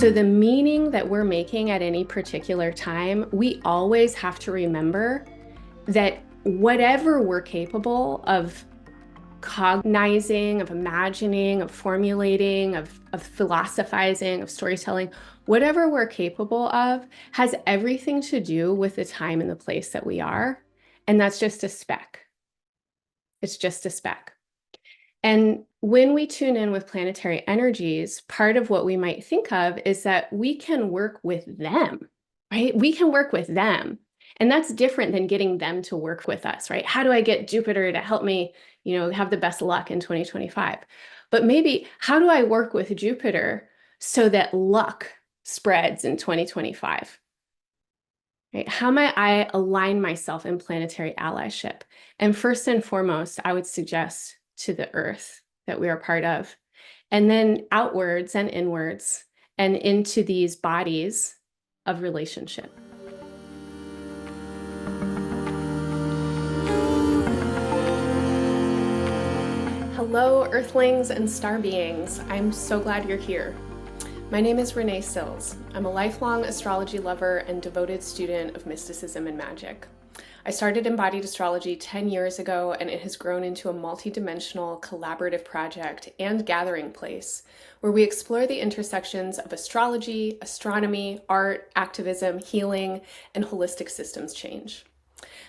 So the meaning that we're making at any particular time, we always have to remember that whatever we're capable of cognizing, of imagining, of formulating, of philosophizing, of storytelling, whatever we're capable of has everything to do with the time and the place that we are. And that's just a speck. It's just a speck. And when we tune in with planetary energies, part of what we might think of is that we can work with them, right? We can work with them. And that's different than getting them to work with us, right? How do I get Jupiter to help me, have the best luck in 2025? But maybe how do I work with Jupiter so that luck spreads in 2025? Right? How might I align myself in planetary allyship? And first and foremost, I would suggest to the earth that we are part of, and then outwards and inwards and into these bodies of relationship. Hello, Earthlings and star beings. I'm so glad you're here. My name is Renee Sills. I'm a lifelong astrology lover and devoted student of mysticism and magic. I started Embodied Astrology 10 years ago, and it has grown into a multi-dimensional collaborative project and gathering place where we explore the intersections of astrology, astronomy, art, activism, healing, and holistic systems change.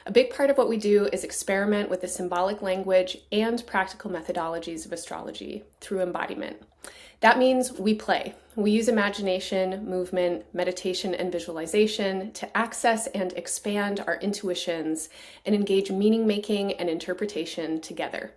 A big part of what we do is experiment with the symbolic language and practical methodologies of astrology through embodiment. That means we play. We use imagination, movement, meditation, and visualization to access and expand our intuitions and engage meaning-making and interpretation together.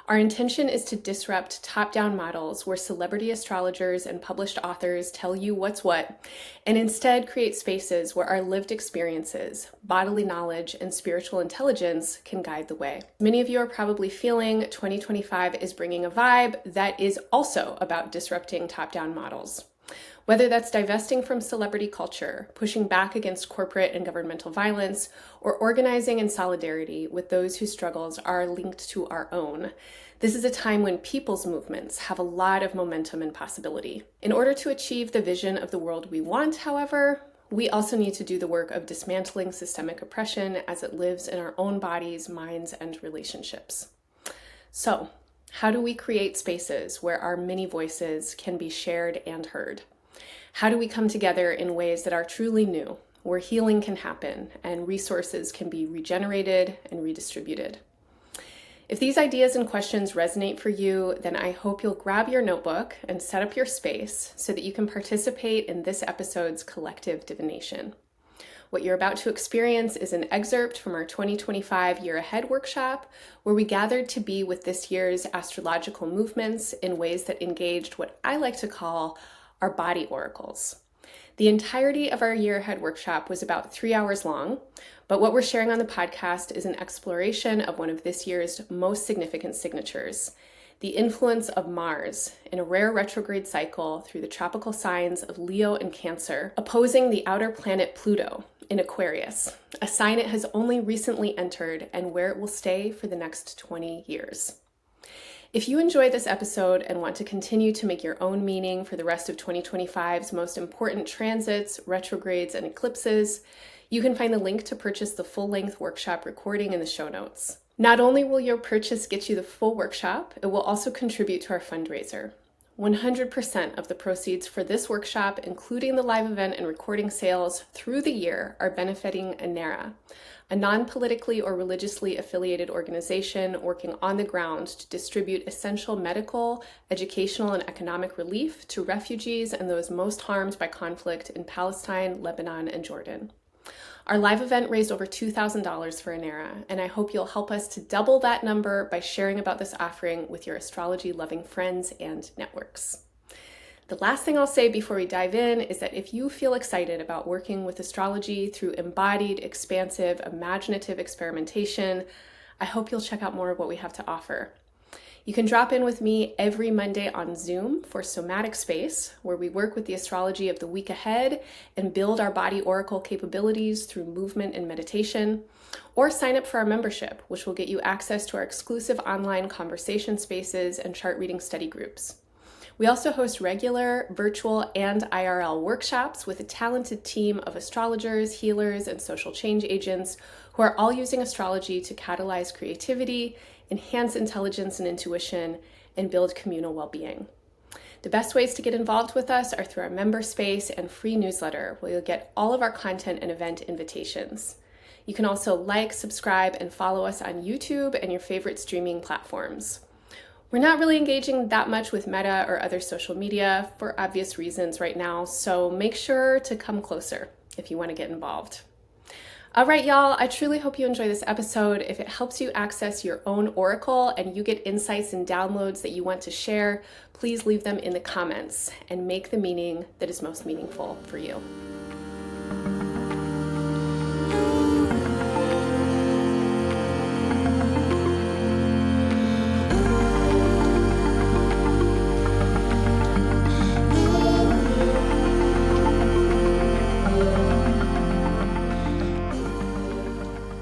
Our intention is to disrupt top-down models where celebrity astrologers and published authors tell you what's what, and instead create spaces where our lived experiences, bodily knowledge, and spiritual intelligence can guide the way. Many of you are probably feeling 2025 is bringing a vibe that is also about disrupting top-down models. Whether that's divesting from celebrity culture, pushing back against corporate and governmental violence, or organizing in solidarity with those whose struggles are linked to our own. This is a time when people's movements have a lot of momentum and possibility. In order to achieve the vision of the world we want, however, we also need to do the work of dismantling systemic oppression as it lives in our own bodies, minds, and relationships. So, how do we create spaces where our many voices can be shared and heard? How do we come together in ways that are truly new, where healing can happen and resources can be regenerated and redistributed? If these ideas and questions resonate for you, then I hope you'll grab your notebook and set up your space so that you can participate in this episode's collective divination. What you're about to experience is an excerpt from our 2025 Year Ahead workshop, where we gathered to be with this year's astrological movements in ways that engaged what I like to call our body oracles. The entirety of our Year Ahead workshop was about 3 hours long, but what we're sharing on the podcast is an exploration of one of this year's most significant signatures, the influence of Mars in a rare retrograde cycle through the tropical signs of Leo and Cancer, opposing the outer planet Pluto in Aquarius, a sign it has only recently entered and where it will stay for the next 20 years. If you enjoyed this episode and want to continue to make your own meaning for the rest of 2025's most important transits, retrogrades, and eclipses, you can find the link to purchase the full-length workshop recording in the show notes. Not only will your purchase get you the full workshop, it will also contribute to our fundraiser. 100% of the proceeds for this workshop, including the live event and recording sales through the year, are benefiting ANERA, a non-politically or religiously affiliated organization working on the ground to distribute essential medical, educational, and economic relief to refugees and those most harmed by conflict in Palestine, Lebanon, and Jordan. Our live event raised over $2,000 for ANERA, and I hope you'll help us to double that number by sharing about this offering with your astrology-loving friends and networks. The last thing I'll say before we dive in is that if you feel excited about working with astrology through embodied, expansive, imaginative experimentation, I hope you'll check out more of what we have to offer. You can drop in with me every Monday on Zoom for Somatic Space, where we work with the astrology of the week ahead and build our body oracle capabilities through movement and meditation, or sign up for our membership, which will get you access to our exclusive online conversation spaces and chart reading study groups. We also host regular, virtual, and IRL workshops with a talented team of astrologers, healers, and social change agents who are all using astrology to catalyze creativity, enhance intelligence and intuition, and build communal well-being. The best ways to get involved with us are through our member space and free newsletter, where you'll get all of our content and event invitations. You can also like, subscribe, and follow us on YouTube and your favorite streaming platforms. We're not really engaging that much with Meta or other social media for obvious reasons right now, so make sure to come closer if you want to get involved. All right, y'all, I truly hope you enjoy this episode. If it helps you access your own oracle and you get insights and downloads that you want to share, please leave them in the comments and make the meaning that is most meaningful for you.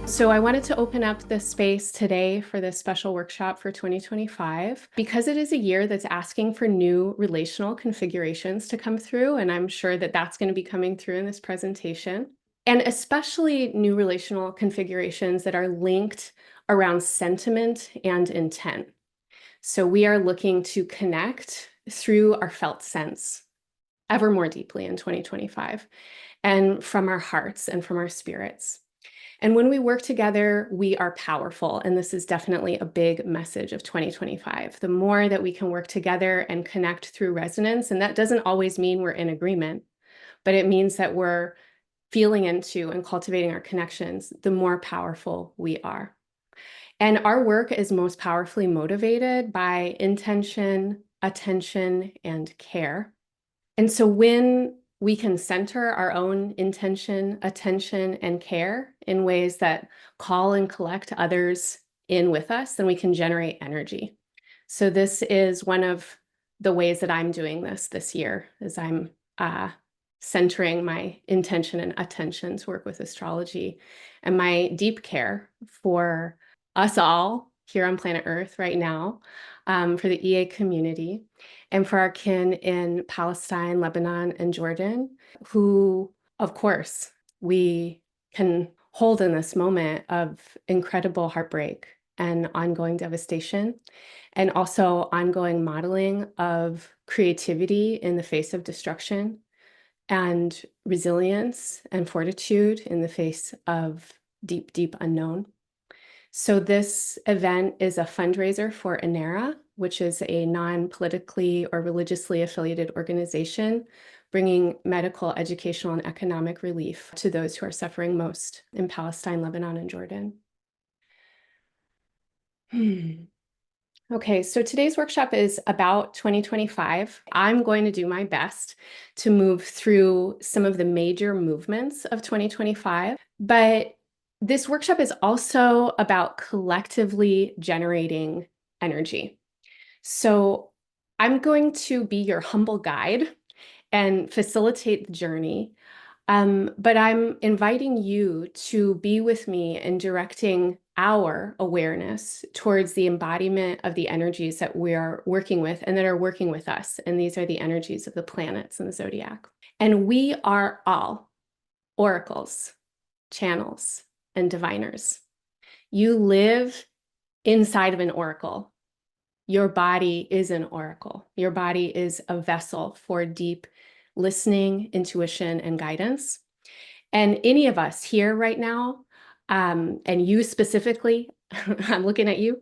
So I wanted to open up this space today for this special workshop for 2025 because it is a year that's asking for new relational configurations to come through, and I'm sure that that's going to be coming through in this presentation, and especially new relational configurations that are linked around sentiment and intent. So we are looking to connect through our felt sense ever more deeply in 2025 and from our hearts and from our spirits. And when we work together, we are powerful. And this is definitely a big message of 2025. The more that we can work together and connect through resonance, and that doesn't always mean we're in agreement, but it means that we're feeling into and cultivating our connections, the more powerful we are. And our work is most powerfully motivated by intention, attention, and care. And so when we can center our own intention, attention, and care in ways that call and collect others in with us, then we can generate energy. So this is one of the ways that I'm doing this year, is I'm centering my intention and attention to work with astrology, and my deep care for us all here on planet Earth right now, for the EA community, and for our kin in Palestine, Lebanon, and Jordan, who, of course, we can hold in this moment of incredible heartbreak and ongoing devastation, and also ongoing modeling of creativity in the face of destruction, and resilience and fortitude in the face of deep, deep unknown. So this event is a fundraiser for INERA, which is a non-politically or religiously affiliated organization bringing medical, educational, and economic relief to those who are suffering most in Palestine, Lebanon, and Jordan. Okay, so today's workshop is about 2025. I'm going to do my best to move through some of the major movements of 2025, but this workshop is also about collectively generating energy. So I'm going to be your humble guide and facilitate the journey, but I'm inviting you to be with me in directing our awareness towards the embodiment of the energies that we are working with and that are working with us. And these are the energies of the planets in the zodiac. And we are all oracles, channels, and diviners. You live inside of an oracle. Your body is an oracle. Your body is a vessel for deep listening, intuition, and guidance. And any of us here right now, and you specifically, I'm looking at you,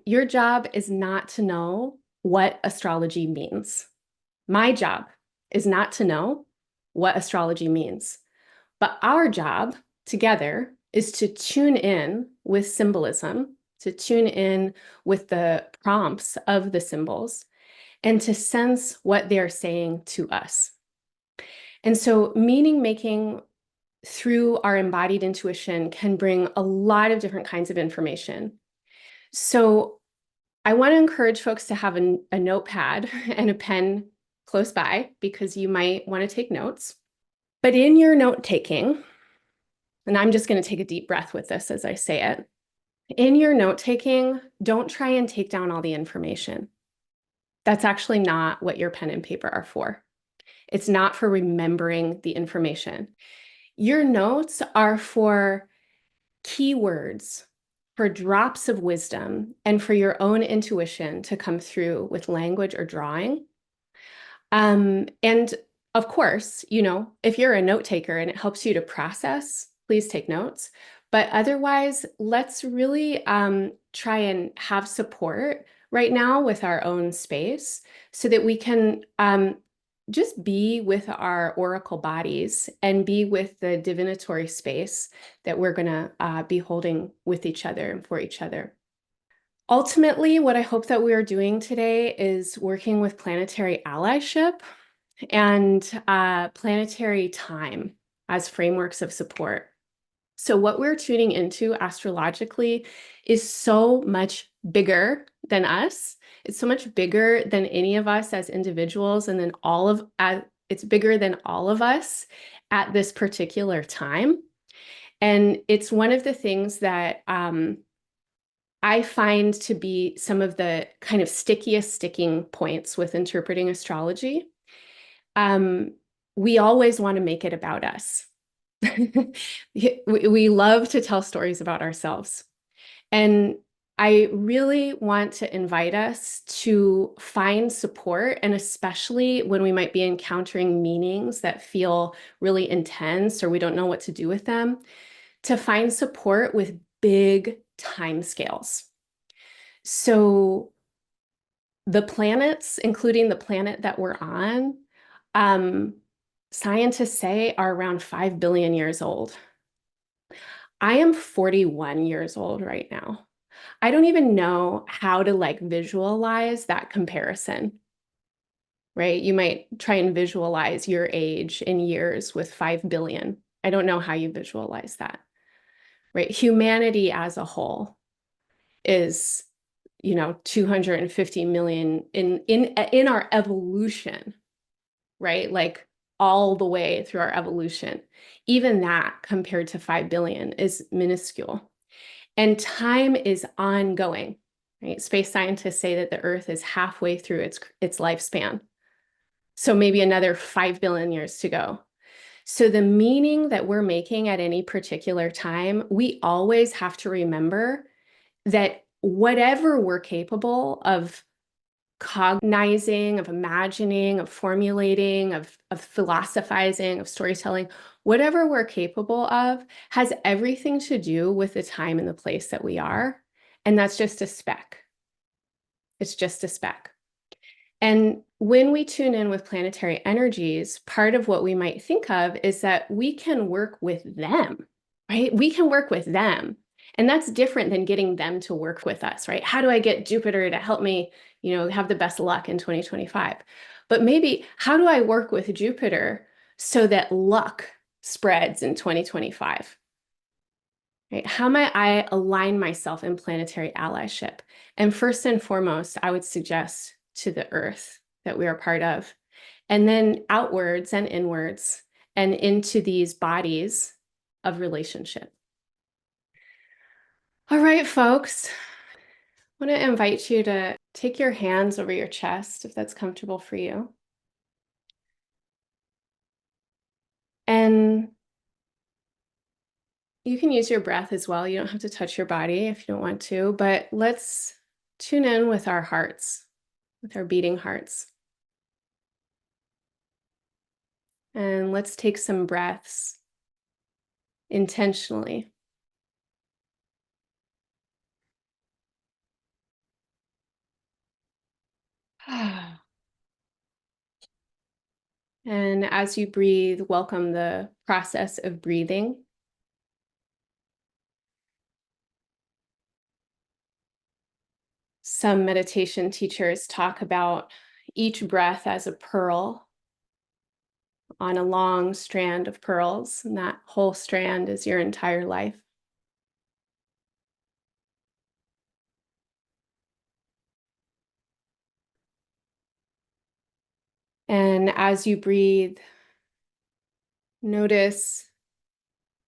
your job is not to know what astrology means. My job is not to know what astrology means. But our job together is to tune in with symbolism, to tune in with the prompts of the symbols, and to sense what they're saying to us. And so meaning making through our embodied intuition can bring a lot of different kinds of information. So I want to encourage folks to have a notepad and a pen close by, because you might want to take notes. But in your note taking, and I'm just going to take a deep breath with this as I say it, in your note taking, don't try and take down all the information. That's actually not what your pen and paper are for. It's not for remembering the information. Your notes are for keywords, for drops of wisdom, and for your own intuition to come through with language or drawing. And of course, if you're a note taker and it helps you to process, please take notes. But otherwise, let's really try and have support right now with our own space so that we can just be with our oracle bodies and be with the divinatory space that we're going to be holding with each other and for each other. Ultimately, what I hope that we are doing today is working with planetary allyship and planetary time as frameworks of support. So what we're tuning into astrologically is so much bigger than us. It's so much bigger than any of us as individuals, and then it's bigger than all of us at this particular time. And it's one of the things that I find to be some of the kind of stickiest sticking points with interpreting astrology. We always want to make it about us. We love to tell stories about ourselves. And I really want to invite us to find support, and especially when we might be encountering meanings that feel really intense or we don't know what to do with them, to find support with big time scales. So the planets, including the planet that we're on, scientists say are around 5 billion years old. I am 41 years old right now. I don't even know how to visualize that comparison, right? You might try and visualize your age in years with 5 billion. I don't know how you visualize that, right? Humanity as a whole is 250 million in our evolution, right? Like all the way through our evolution. Even that compared to 5 billion is minuscule. And time is ongoing, right? Space scientists say that the Earth is halfway through its lifespan. So maybe another 5 billion years to go. So the meaning that we're making at any particular time, we always have to remember that whatever we're capable of cognizing, of imagining, of formulating, of philosophizing, of storytelling, whatever we're capable of has everything to do with the time and the place that we are. And that's just a speck. It's just a speck. And when we tune in with planetary energies, part of what we might think of is that we can work with them, right? We can work with them. And that's different than getting them to work with us, right? How do I get Jupiter to help me, have the best luck in 2025? But maybe how do I work with Jupiter so that luck spreads in 2025? Right? How might I align myself in planetary allyship? And first and foremost, I would suggest to the Earth that we are part of, and then outwards and inwards and into these bodies of relationship. All right, folks, I want to invite you to take your hands over your chest if that's comfortable for you. And you can use your breath as well. You don't have to touch your body if you don't want to, but let's tune in with our hearts, with our beating hearts. And let's take some breaths intentionally. And as you breathe, welcome the process of breathing. Some meditation teachers talk about each breath as a pearl on a long strand of pearls, and that whole strand is your entire life. And as you breathe, notice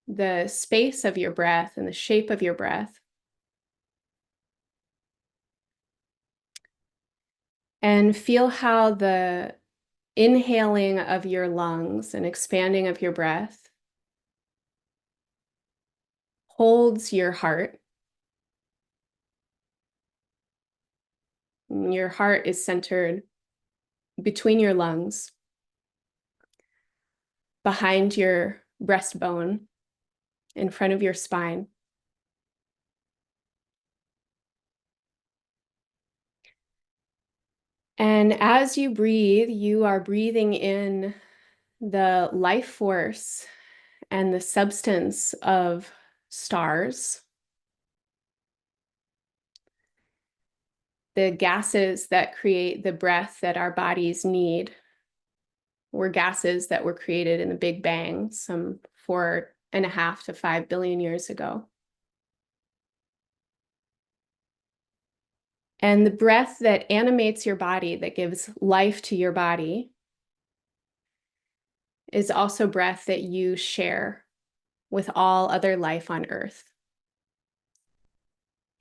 the space of your breath and the shape of your breath. And feel how the inhaling of your lungs and expanding of your breath holds your heart. Your heart is centered between your lungs, behind your breastbone, in front of your spine. And as you breathe, you are breathing in the life force and the substance of stars, the gases that create the breath that our bodies need were gases that were created in the Big Bang some 4.5 to 5 billion years ago. And the breath that animates your body, that gives life to your body, is also breath that you share with all other life on Earth.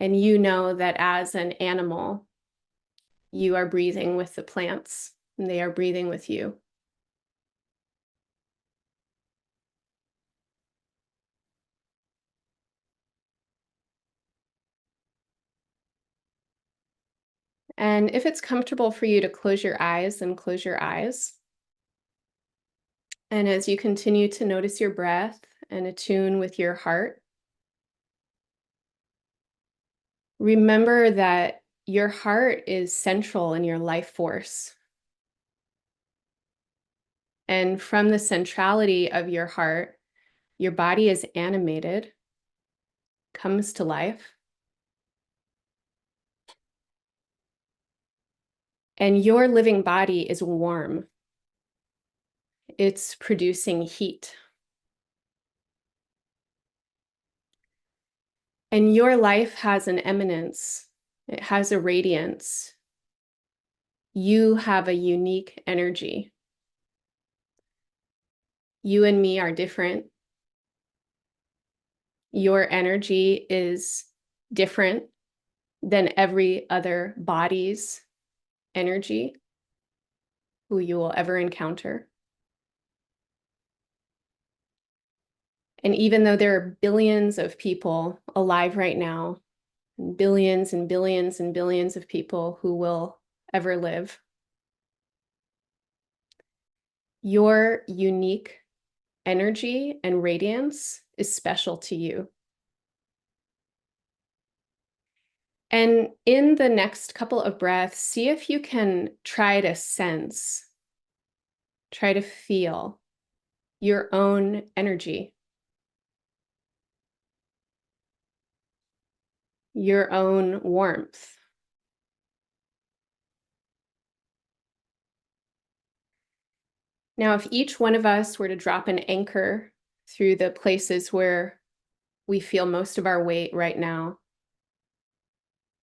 And you know that as an animal, you are breathing with the plants, and they are breathing with you. And if it's comfortable for you to close your eyes, then close your eyes. And as you continue to notice your breath and attune with your heart, remember that your heart is central in your life force. And from the centrality of your heart, your body is animated, comes to life. And your living body is warm. It's producing heat. And your life has an eminence. It has a radiance. You have a unique energy. You and me are different. Your energy is different than every other body's energy who you will ever encounter. And even though there are billions of people alive right now, billions and billions and billions of people who will ever live, your unique energy and radiance is special to you. And in the next couple of breaths, see if you can try to sense, try to feel your own energy, your own warmth. Now, if each one of us were to drop an anchor through the places where we feel most of our weight right now,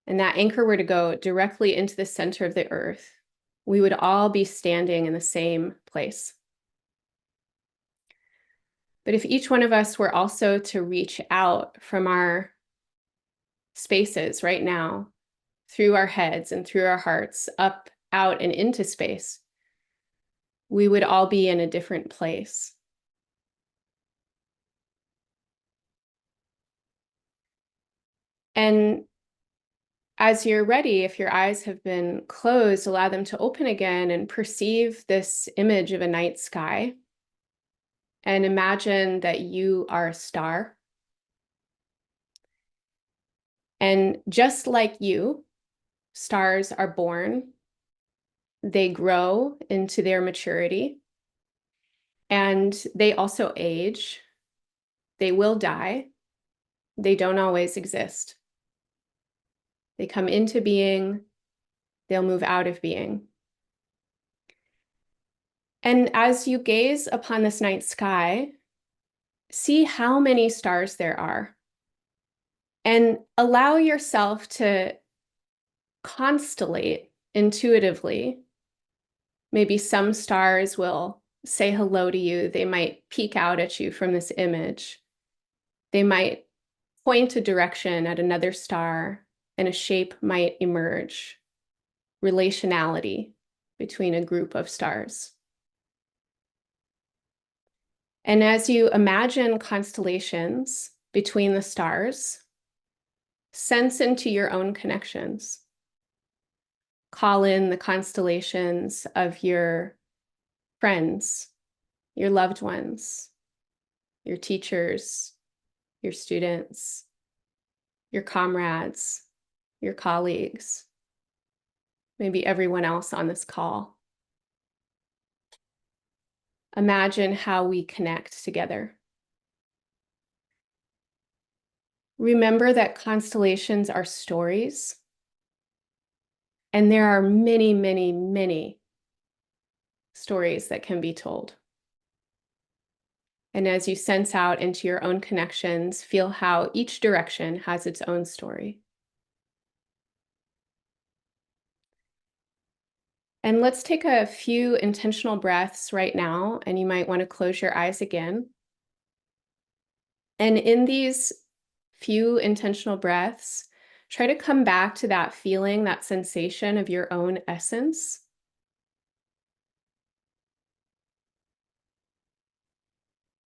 and that anchor were to go directly into the center of the earth, we would all be standing in the same place. But if each one of us were also to reach out from our spaces right now, through our heads and through our hearts, up, out, and into space, we would all be in a different place. And as you're ready, if your eyes have been closed, allow them to open again and perceive this image of a night sky. And imagine that you are a star. And just like you, stars are born, they grow into their maturity, and they also age. They will die. They don't always exist. They come into being, they'll move out of being. And as you gaze upon this night sky, see how many stars there are. And allow yourself to constellate intuitively. Maybe some stars will say hello to you. They might peek out at you from this image. They might point a direction at another star, and a shape might emerge. relationality between a group of stars. And as you imagine constellations between the stars, sense into your own connections. Call in the constellations of your friends, your loved ones, your teachers, your students, your comrades, your colleagues, maybe everyone else on this call. Imagine how we connect together. Remember that constellations are stories, and there are many, many, many stories that can be told. And as you sense out into your own connections, feel how each direction has its own story. And let's take a few intentional breaths right now, and you might want to close your eyes again. And in these few intentional breaths, try to come back to that feeling, that sensation of your own essence.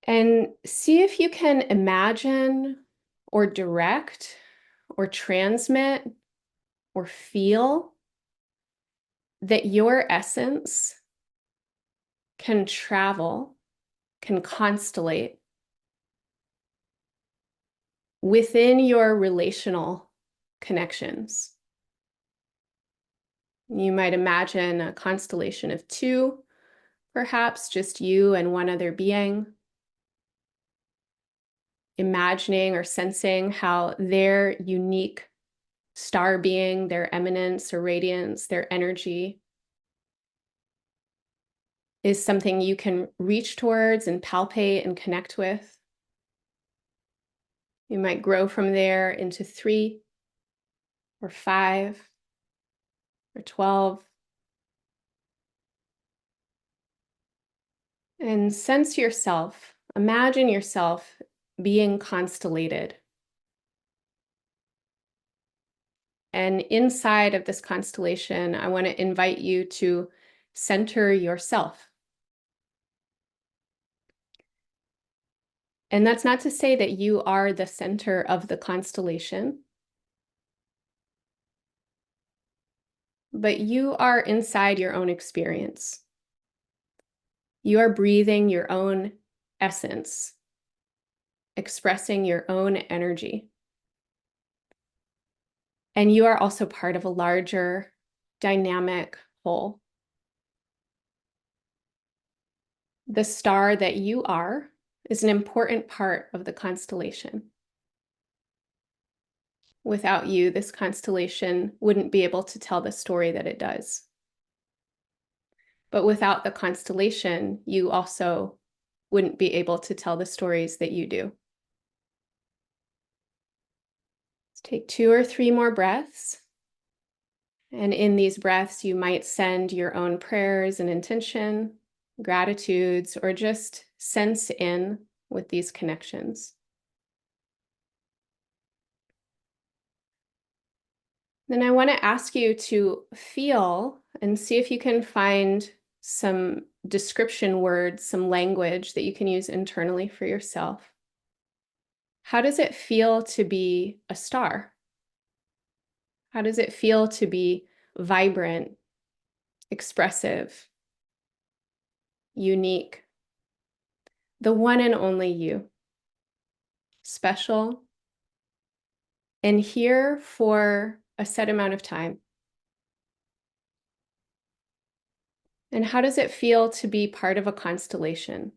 And see if you can imagine or direct or transmit or feel that your essence can travel, can constellate within your relational connections. You might imagine a constellation of two, perhaps just you and one other being, imagining or sensing how their unique star being, their eminence or radiance, their energy is something you can reach towards and palpate and connect with. You might grow from there into 3 or 5 or 12. And sense yourself, imagine yourself being constellated. And inside of this constellation, I want to invite you to center yourself. And that's not to say that you are the center of the constellation, but you are inside your own experience. You are breathing your own essence, expressing your own energy. And you are also part of a larger, dynamic whole. The star that you are is an important part of the constellation. Without you, this constellation wouldn't be able to tell the story that it does. But without the constellation, you also wouldn't be able to tell the stories that you do. Let's take 2 or 3 more breaths. And in these breaths, you might send your own prayers and intention, gratitudes, or just sense in with these connections. Then I want to ask you to feel and see if you can find some description words, some language that you can use internally for yourself. How does it feel to be a star? How does it feel to be vibrant, expressive, unique? The one and only you, special, and here for a set amount of time. And how does it feel to be part of a constellation?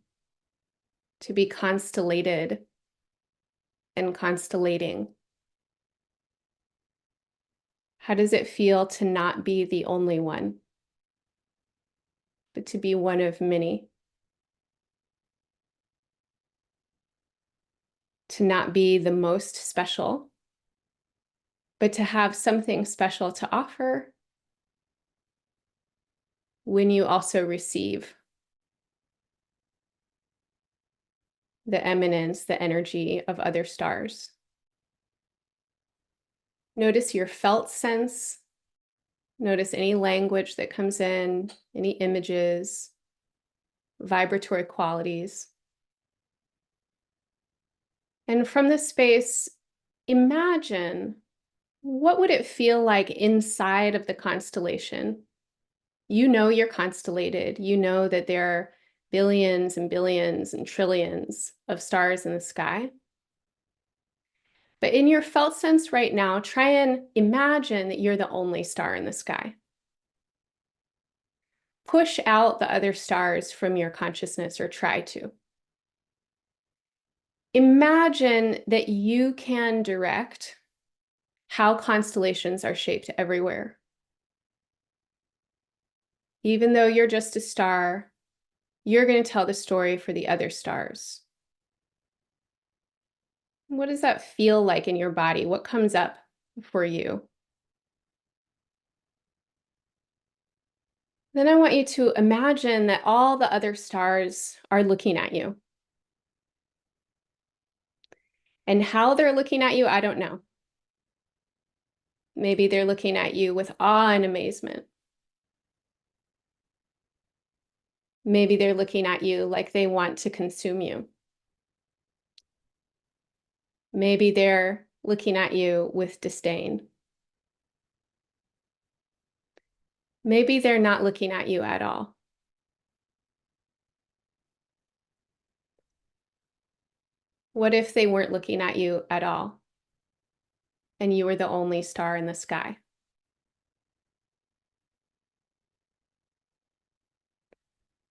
To be constellated and constellating? How does it feel to not be the only one, but to be one of many? To not be the most special, but to have something special to offer when you also receive the eminence, the energy of other stars. Notice your felt sense, Notice any language that comes in, any images, vibratory qualities. And from this space, imagine, what would it feel like inside of the constellation? You know you're constellated. You know that there are billions and billions and trillions of stars in the sky. But in your felt sense right now, try and imagine that you're the only star in the sky. Push out the other stars from your consciousness, or try to. Imagine that you can direct how constellations are shaped everywhere. Even though you're just a star, you're going to tell the story for the other stars. What does that feel like in your body? What comes up for you? Then I want you to imagine that all the other stars are looking at you. And how they're looking at you, I don't know. Maybe they're looking at you with awe and amazement. Maybe they're looking at you like they want to consume you. Maybe they're looking at you with disdain. Maybe they're not looking at you at all. What if they weren't looking at you at all, and you were the only star in the sky?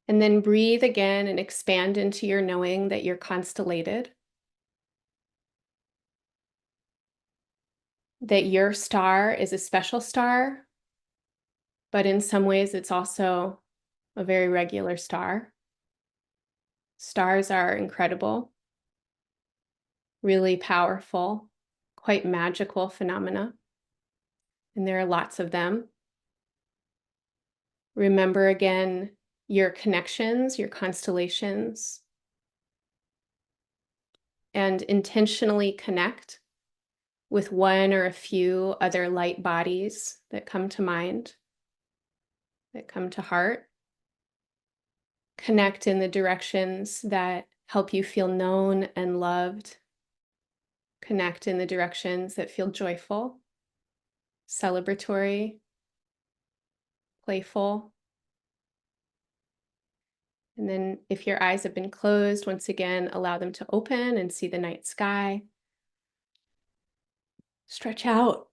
And then breathe again and expand into your knowing that you're constellated, that your star is a special star, but in some ways it's also a very regular star. Stars are incredible, really powerful, quite magical phenomena, and there are lots of them. Remember again your connections, your constellations, and intentionally connect with one or a few other light bodies that come to mind, that come to heart. Connect in the directions that help you feel known and loved. Connect in the directions that feel joyful, celebratory, playful. And then if your eyes have been closed, once again, allow them to open and see the night sky. Stretch out.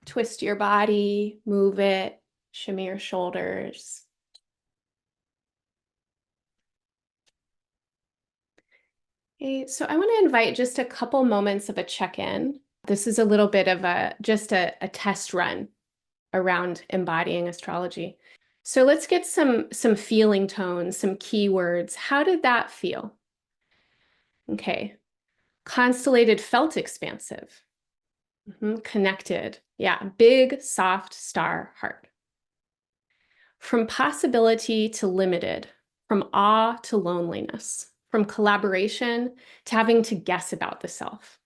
Twist your body, move it, shimmy your shoulders. Okay, so I want to invite just a couple moments of a check-in. This is a little bit of just a test run around embodying astrology. So let's get some feeling tones, some keywords. How did that feel? Okay. Constellated felt expansive. Connected. Yeah, big, soft star heart. From possibility to limited, from awe to loneliness, from collaboration to having to guess about the self.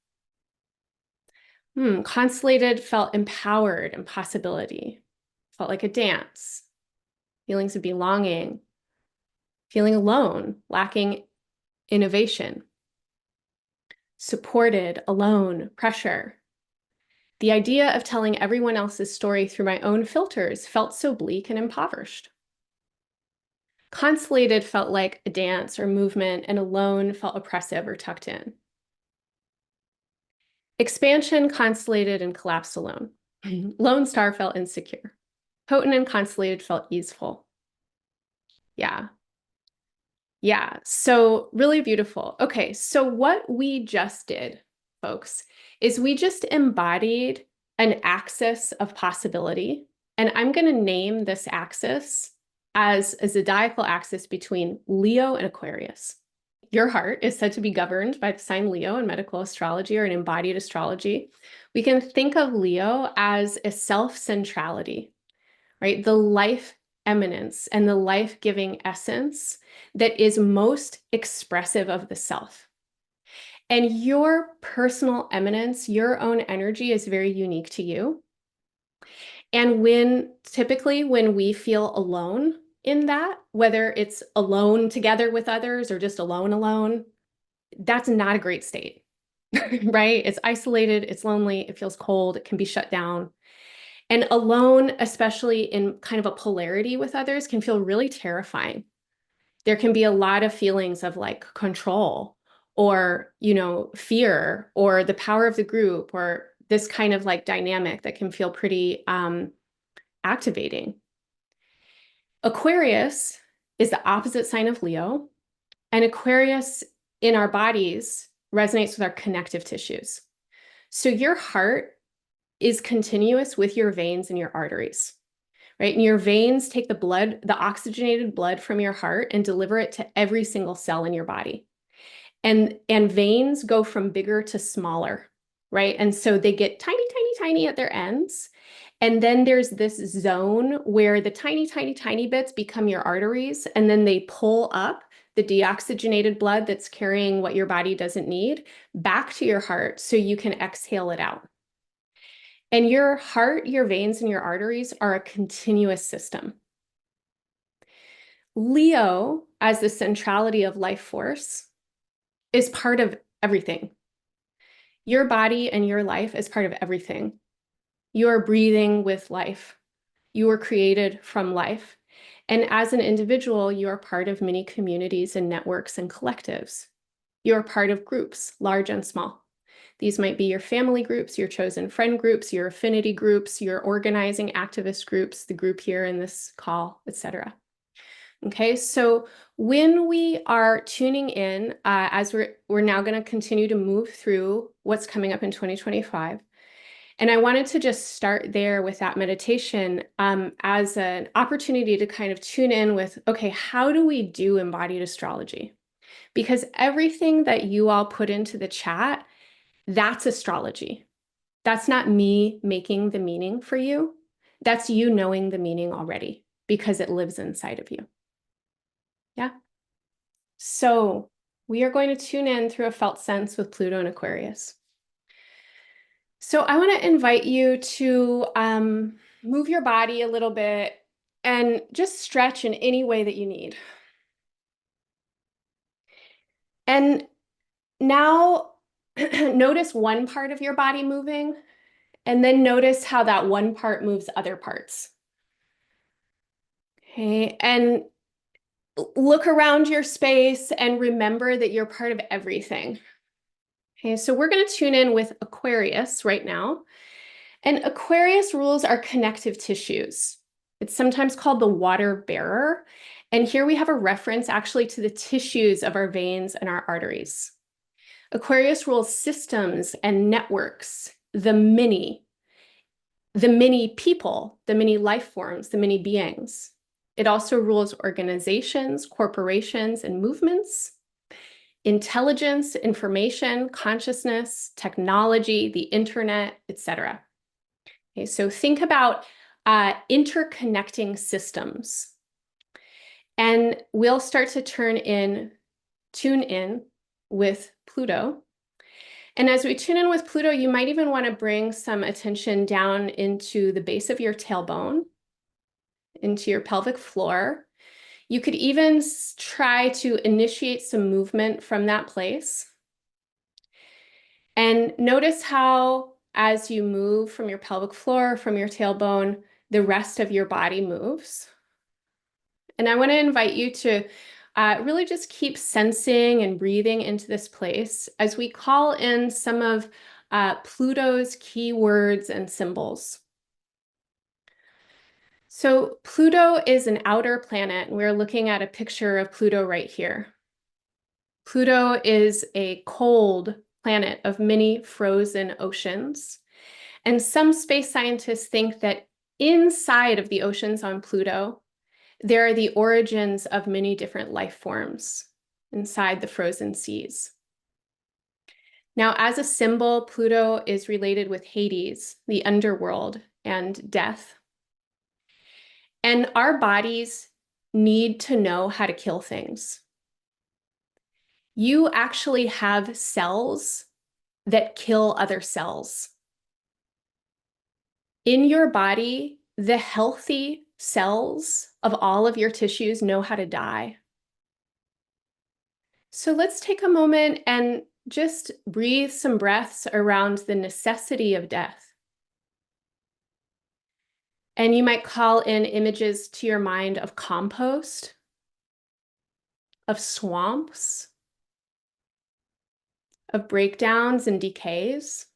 Constellated felt empowered and possibility. Felt like a dance. Feelings of belonging. Feeling alone, lacking innovation. Supported, alone, pressure. The idea of telling everyone else's story through my own filters felt so bleak and impoverished. Constellated felt like a dance or movement, and alone felt oppressive or tucked in. Expansion, constellated, and collapsed alone. Lone star felt insecure. Potent and constellated felt easeful. Yeah. Yeah, so really beautiful. Okay, so what we just did, folks, is we just embodied an axis of possibility. And I'm going to name this axis as a zodiacal axis between Leo and Aquarius. Your heart is said to be governed by the sign Leo in medical astrology or in embodied astrology. We can think of Leo as a self-centrality, right? The life eminence and the life-giving essence that is most expressive of the self. And your personal eminence, your own energy is very unique to you. And typically when we feel alone in that, whether it's alone together with others or just alone, that's not a great state, right? It's isolated, it's lonely, it feels cold, it can be shut down. And alone, especially in kind of a polarity with others, can feel really terrifying. There can be a lot of feelings of like control or, fear or the power of the group or this kind of like dynamic that can feel pretty activating. Aquarius is the opposite sign of Leo, and Aquarius in our bodies resonates with our connective tissues. So your heart is continuous with your veins and your arteries, right? And your veins take the blood, the oxygenated blood from your heart and deliver it to every single cell in your body. And veins go from bigger to smaller, right? And so they get tiny at their ends. And then there's this zone where the tiny bits become your arteries, and then they pull up the deoxygenated blood that's carrying what your body doesn't need back to your heart so you can exhale it out. And your heart, your veins, and your arteries are a continuous system. Leo, as the centrality of life force, is part of everything. Your body and your life is part of everything. You are breathing with life. You were created from life. And as an individual, you are part of many communities and networks and collectives. You are part of groups, large and small. These might be your family groups, your chosen friend groups, your affinity groups, your organizing activist groups, the group here in this call, etc. Okay, so when we are tuning in, as we're now going to continue to move through what's coming up in 2025, and I wanted to just start there with that meditation as an opportunity to kind of tune in with, okay, how do we do embodied astrology? Because everything that you all put into the chat, that's astrology. That's not me making the meaning for you. That's you knowing the meaning already because it lives inside of you. Yeah. So we are going to tune in through a felt sense with Pluto and Aquarius. So I want to invite you to move your body a little bit and just stretch in any way that you need. And now notice one part of your body moving, and then notice how that one part moves other parts. Okay, and look around your space and remember that you're part of everything. Okay, so we're going to tune in with Aquarius right now. And Aquarius rules our connective tissues. It's sometimes called the water bearer. And here we have a reference actually to the tissues of our veins and our arteries. Aquarius rules systems and networks, the many people, the many life forms, the many beings. It also rules organizations, corporations, and movements, intelligence, information, consciousness, technology, the internet, etc. Okay, so think about interconnecting systems. And we'll start to tune in with Pluto. And as we tune in with Pluto, you might even want to bring some attention down into the base of your tailbone, into your pelvic floor. You could even try to initiate some movement from that place. And notice how, as you move from your pelvic floor, from your tailbone, the rest of your body moves. And I want to invite you to really just keep sensing and breathing into this place as we call in some of Pluto's key words and symbols. So Pluto is an outer planet, and we're looking at a picture of Pluto right here. Pluto is a cold planet of many frozen oceans. And some space scientists think that inside of the oceans on Pluto, there are the origins of many different life forms inside the frozen seas. Now, as a symbol, Pluto is related with Hades, the underworld, and death. And our bodies need to know how to kill things. You actually have cells that kill other cells. In your body, the healthy cells of all of your tissues know how to die. So let's take a moment and just breathe some breaths around the necessity of death. And you might call in images to your mind of compost, of swamps, of breakdowns and decays.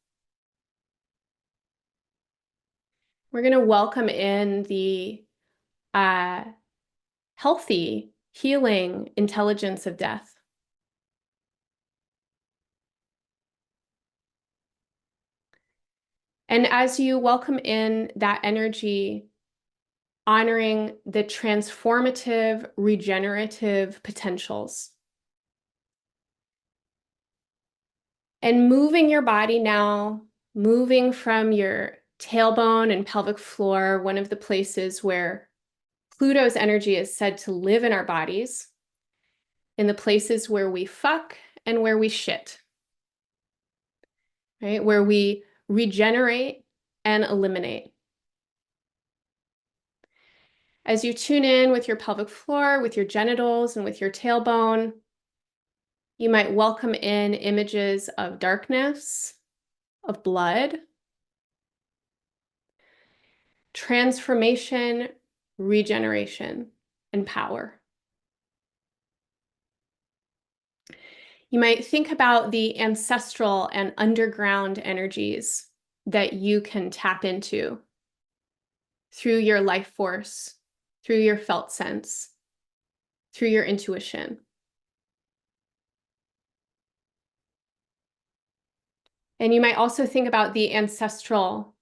We're going to welcome in the healthy, healing intelligence of death. And as you welcome in that energy, honoring the transformative, regenerative potentials, and moving your body now, moving from your tailbone and pelvic floor, one of the places where Pluto's energy is said to live in our bodies, in the places where we fuck and where we shit, right? Where we regenerate and eliminate. As you tune in with your pelvic floor, with your genitals, and with your tailbone, you might welcome in images of darkness, of blood, transformation, regeneration, and power. You might think about the ancestral and underground energies that you can tap into through your life force, through your felt sense, through your intuition. And you might also think about the ancestral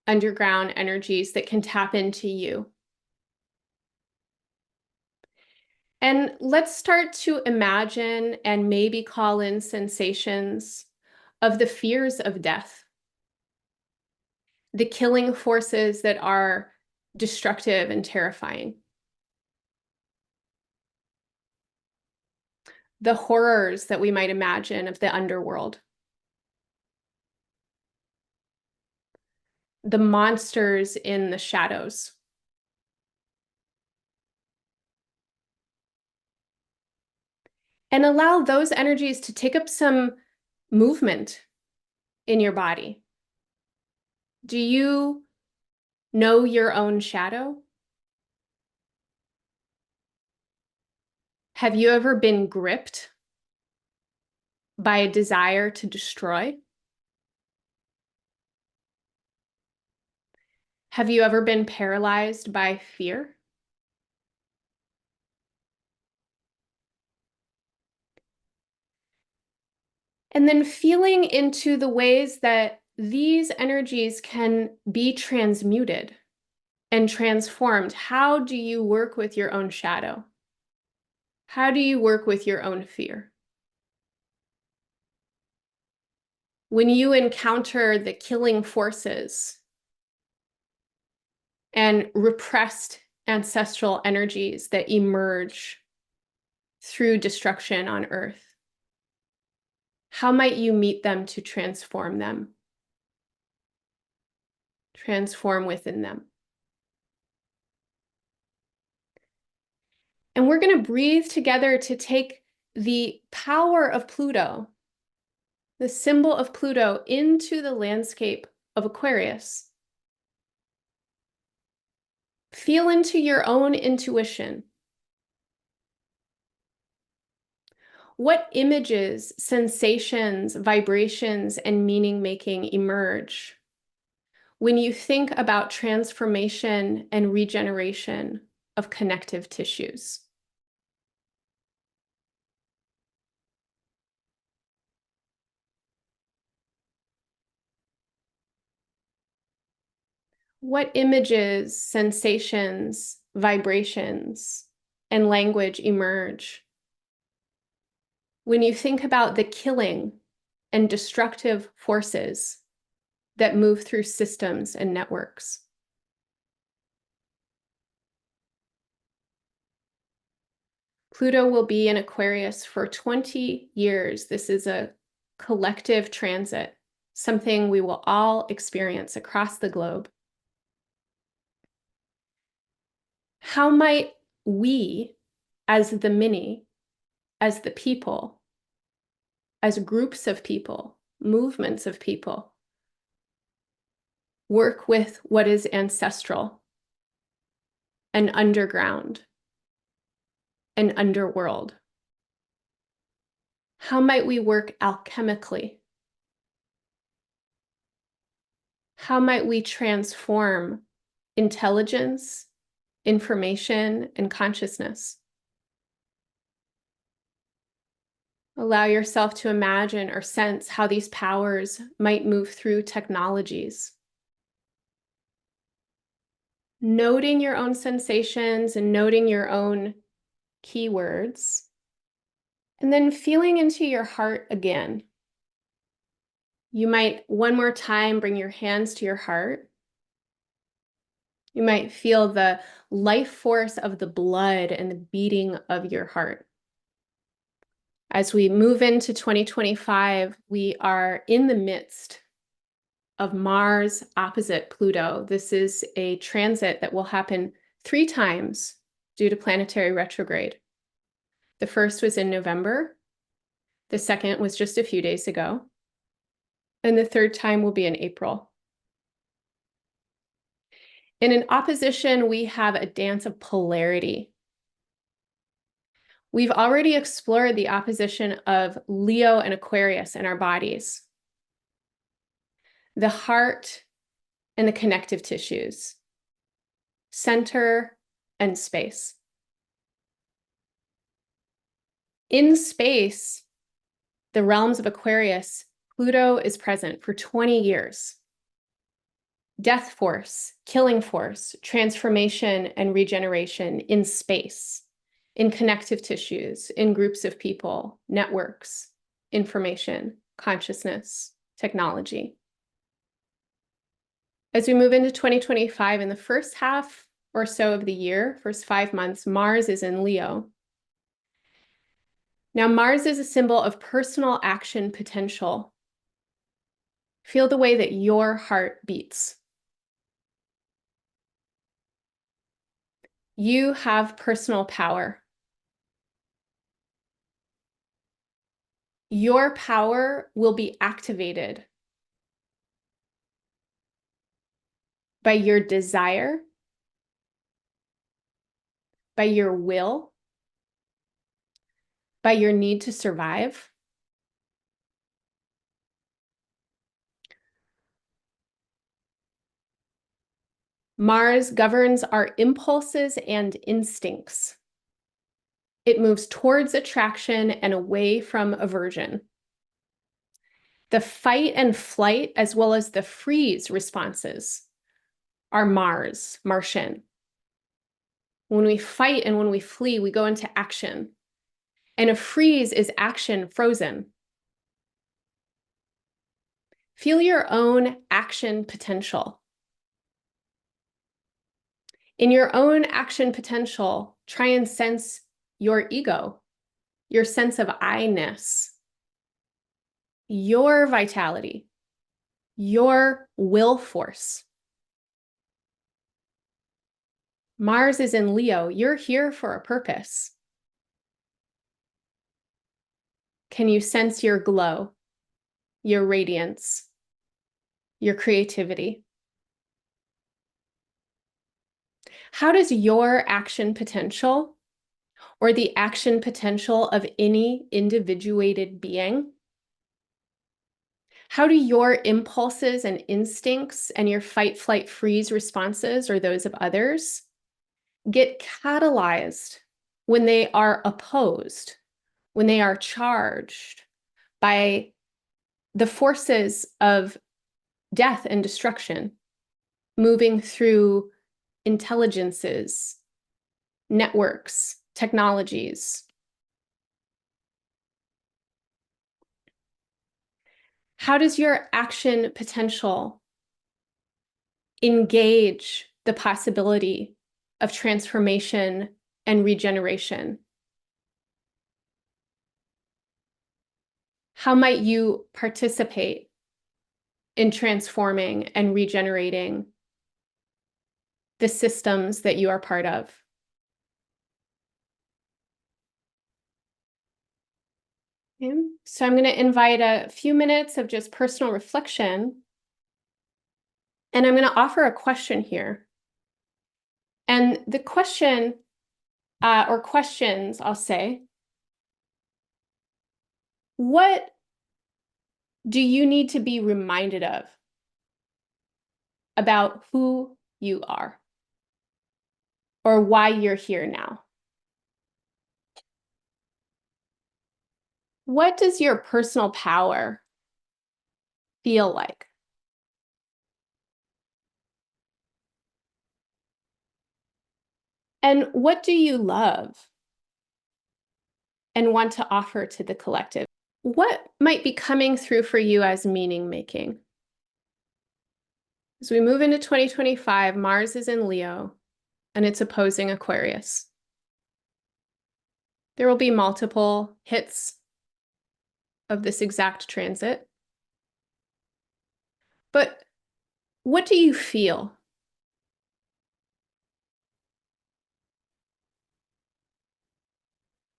underground energies that can tap into you. And let's start to imagine and maybe call in sensations of the fears of death, the killing forces that are destructive and terrifying, the horrors that we might imagine of the underworld, the monsters in the shadows. And allow those energies to take up some movement in your body. Do you know your own shadow? Have you ever been gripped by a desire to destroy? Have you ever been paralyzed by fear? And then feeling into the ways that these energies can be transmuted and transformed. How do you work with your own shadow? How do you work with your own fear? When you encounter the killing forces and repressed ancestral energies that emerge through destruction on Earth, how might you meet them to transform them? Transform within them. And we're going to breathe together to take the power of Pluto, the symbol of Pluto, into the landscape of Aquarius. Feel into your own intuition. What images, sensations, vibrations, and meaning making emerge when you think about transformation and regeneration of connective tissues? What images, sensations, vibrations, and language emerge when you think about the killing and destructive forces that move through systems and networks? Pluto will be in Aquarius for 20 years. This is a collective transit, something we will all experience across the globe. How might we, as the many, as the people, as groups of people, movements of people, work with what is ancestral and underground and underworld? How might we work alchemically? How might we transform intelligence, information, and consciousness? Allow yourself to imagine or sense how these powers might move through technologies. Noting your own sensations and noting your own keywords, and then feeling into your heart again. You might one more time bring your hands to your heart. You might feel the life force of the blood and the beating of your heart. As we move into 2025, we are in the midst of Mars opposite Pluto. This is a transit that will happen 3 times due to planetary retrograde. The first was in November. The second was just a few days ago. And the third time will be in April. In an opposition, we have a dance of polarity. We've already explored the opposition of Leo and Aquarius in our bodies, the heart and the connective tissues, center and space. In space, the realms of Aquarius, Pluto is present for 20 years. Death force, killing force, transformation and regeneration in space, in connective tissues, in groups of people, networks, information, consciousness, technology. As we move into 2025, in the first half or so of the year, first 5 months, Mars is in Leo. Now, Mars is a symbol of personal action potential. Feel the way that your heart beats. You have personal power. Your power will be activated by your desire, by your will, by your need to survive. Mars governs our impulses and instincts. It moves towards attraction and away from aversion. The fight and flight, as well as the freeze responses, are Martian. When we fight and when we flee, we go into action. And a freeze is action frozen. Feel your own action potential. In your own action potential, try and sense your ego, your sense of I-ness, your vitality, your will force. Mars is in Leo. You're here for a purpose. Can you sense your glow, your radiance, your creativity? How does your action potential, or the action potential of any individuated being, how do your impulses and instincts and your fight, flight, freeze responses, or those of others, get catalyzed when they are opposed, when they are charged by the forces of death and destruction moving through intelligences, networks, technologies? How does your action potential engage the possibility of transformation and regeneration? How might you participate in transforming and regenerating the systems that you are part of? Okay. So I'm going to invite a few minutes of just personal reflection, and I'm going to offer a question here. And the question, or questions, I'll say, what do you need to be reminded of about who you are or why you're here now? What does your personal power feel like? And what do you love and want to offer to the collective? What might be coming through for you as meaning making? As we move into 2025, Mars is in Leo and it's opposing Aquarius. There will be multiple hits of this exact transit. But what do you feel?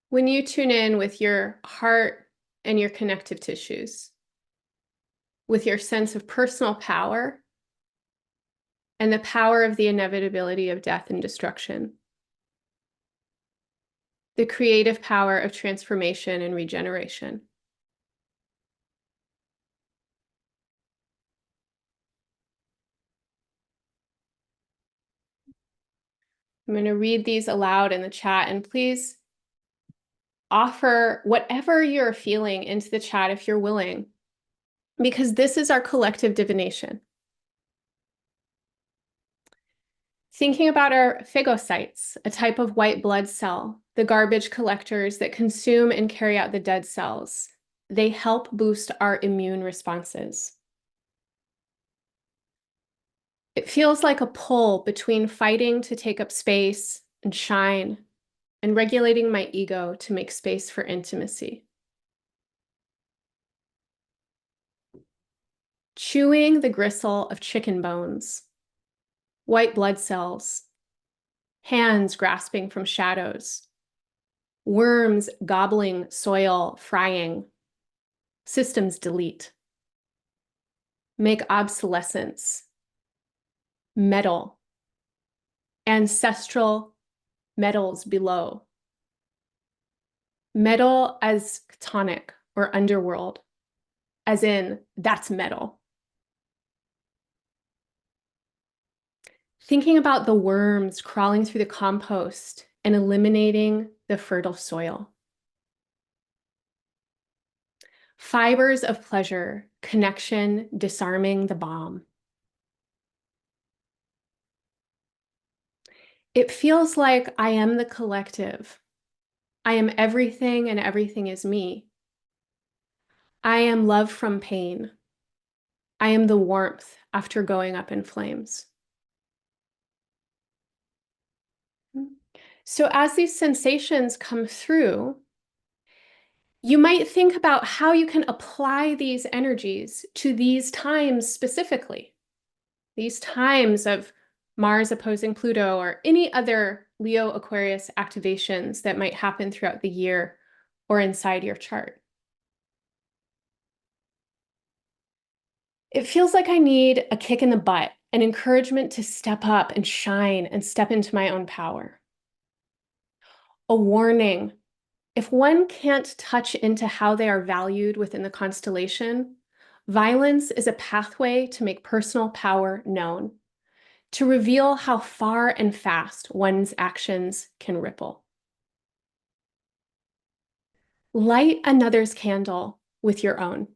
When you tune in with your heart and your connective tissues, with your sense of personal power and the power of the inevitability of death and destruction, the creative power of transformation and regeneration. I'm going to read these aloud in the chat, and please offer whatever you're feeling into the chat if you're willing, because this is our collective divination. Thinking about our phagocytes, a type of white blood cell, the garbage collectors that consume and carry out the dead cells. They help boost our immune responses. It feels like a pull between fighting to take up space and shine and regulating my ego to make space for intimacy. Chewing the gristle of chicken bones, white blood cells, hands grasping from shadows, worms gobbling soil, frying, systems delete, make obsolescence, metal, ancestral metals below, metal as chthonic or underworld, as in that's metal. Thinking about the worms crawling through the compost and eliminating the fertile soil. Fibers of pleasure, connection, disarming the bomb. It feels like I am the collective. I am everything and everything is me. I am love from pain. I am the warmth after going up in flames. So as these sensations come through, you might think about how you can apply these energies to these times specifically. These times of Mars opposing Pluto or any other Leo Aquarius activations that might happen throughout the year or inside your chart. It feels like I need a kick in the butt, an encouragement to step up and shine and step into my own power. A warning. If one can't touch into how they are valued within the constellation, violence is a pathway to make personal power known, to reveal how far and fast one's actions can ripple. Light another's candle with your own.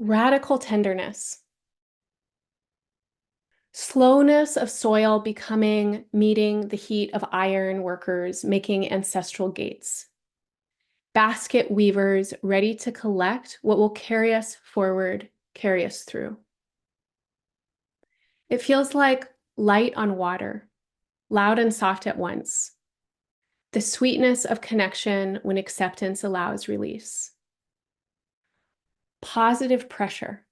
Radical tenderness. Slowness of soil becoming, meeting the heat of iron workers, making ancestral gates. Basket weavers ready to collect what will carry us forward, carry us through. It feels like light on water, loud and soft at once. The sweetness of connection when acceptance allows release. Positive pressure.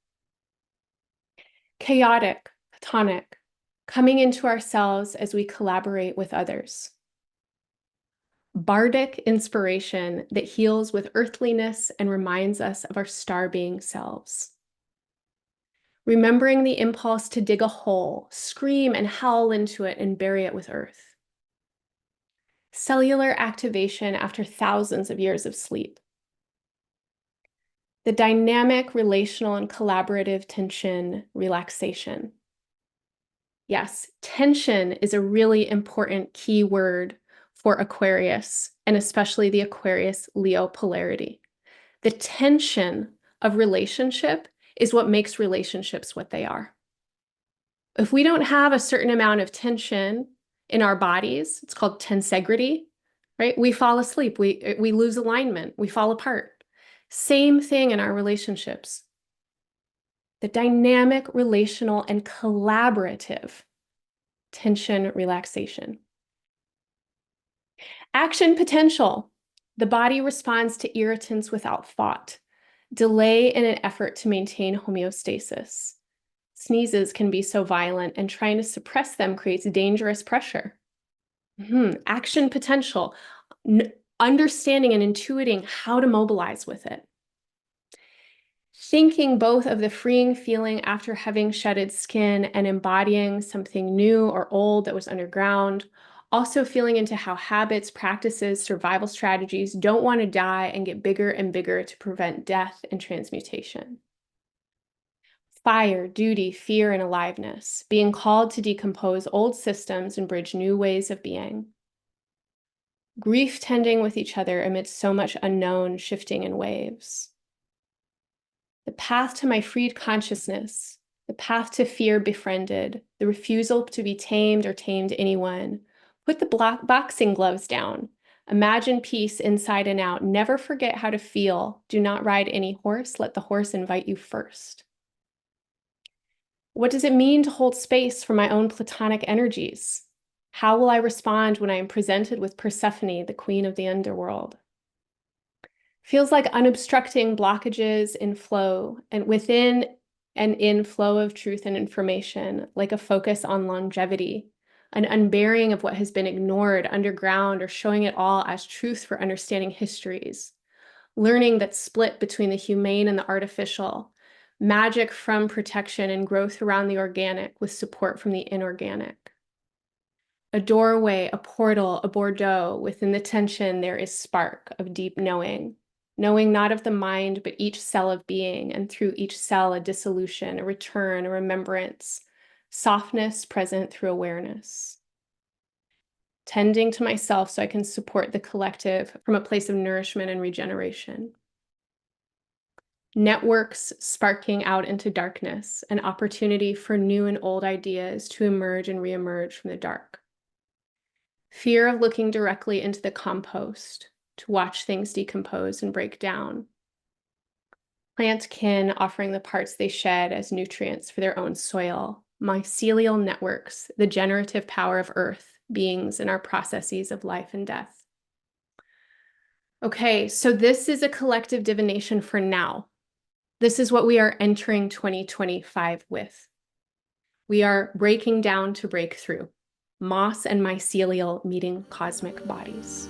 Chaotic, tonic, coming into ourselves as we collaborate with others. bardic inspiration that heals with earthliness and reminds us of our star being selves. Remembering the impulse to dig a hole, scream and howl into it, and bury it with earth. Cellular activation after thousands of years of sleep. The dynamic, relational, and collaborative tension relaxation. Yes, tension is a really important key word for Aquarius, and especially the Aquarius Leo polarity. The tension of relationship is what makes relationships what they are. If we don't have a certain amount of tension in our bodies, it's called tensegrity, right? We fall asleep, we lose alignment, we fall apart. Same thing in our relationships. The dynamic, relational, and collaborative tension relaxation. Action potential. The body responds to irritants without thought. Delay in an effort to maintain homeostasis. Sneezes can be so violent, and trying to suppress them creates dangerous pressure. Action potential. Understanding and intuiting how to mobilize with it. Thinking both of the freeing feeling after having shedded skin and embodying something new or old that was underground. Also feeling into how habits, practices, survival strategies don't want to die and get bigger and bigger to prevent death and transmutation. Fire, duty, fear, and aliveness. Being called to decompose old systems and bridge new ways of being. Grief tending with each other amidst so much unknown, shifting in waves. The path to my freed consciousness, the path to fear befriended, the refusal to be tamed or tamed anyone. Put the boxing gloves down. Imagine peace inside and out. Never forget how to feel. Do not ride any horse. Let the horse invite you first. What does it mean to hold space for my own platonic energies? How will I respond when I am presented with Persephone, the queen of the underworld? Feels like unobstructing blockages in flow and within and in flow of truth and information, like a focus on longevity, an unburying of what has been ignored underground or showing it all as truth for understanding histories, learning that split between the humane and the artificial, magic from protection and growth around the organic with support from the inorganic. A doorway, a portal, a Bordeaux. Within the tension, there is spark of deep knowing. Knowing not of the mind, but each cell of being, and through each cell a dissolution, a return, a remembrance. Softness present through awareness. Tending to myself so I can support the collective from a place of nourishment and regeneration. Networks sparking out into darkness, an opportunity for new and old ideas to emerge and reemerge from the dark. Fear of looking directly into the compost, to watch things decompose and break down. Plant kin offering the parts they shed as nutrients for their own soil. Mycelial networks, the generative power of earth, beings in our processes of life and death. Okay, so this is a collective divination for now. This is what we are entering 2025 with. We are breaking down to break through. Moss and mycelial meeting cosmic bodies.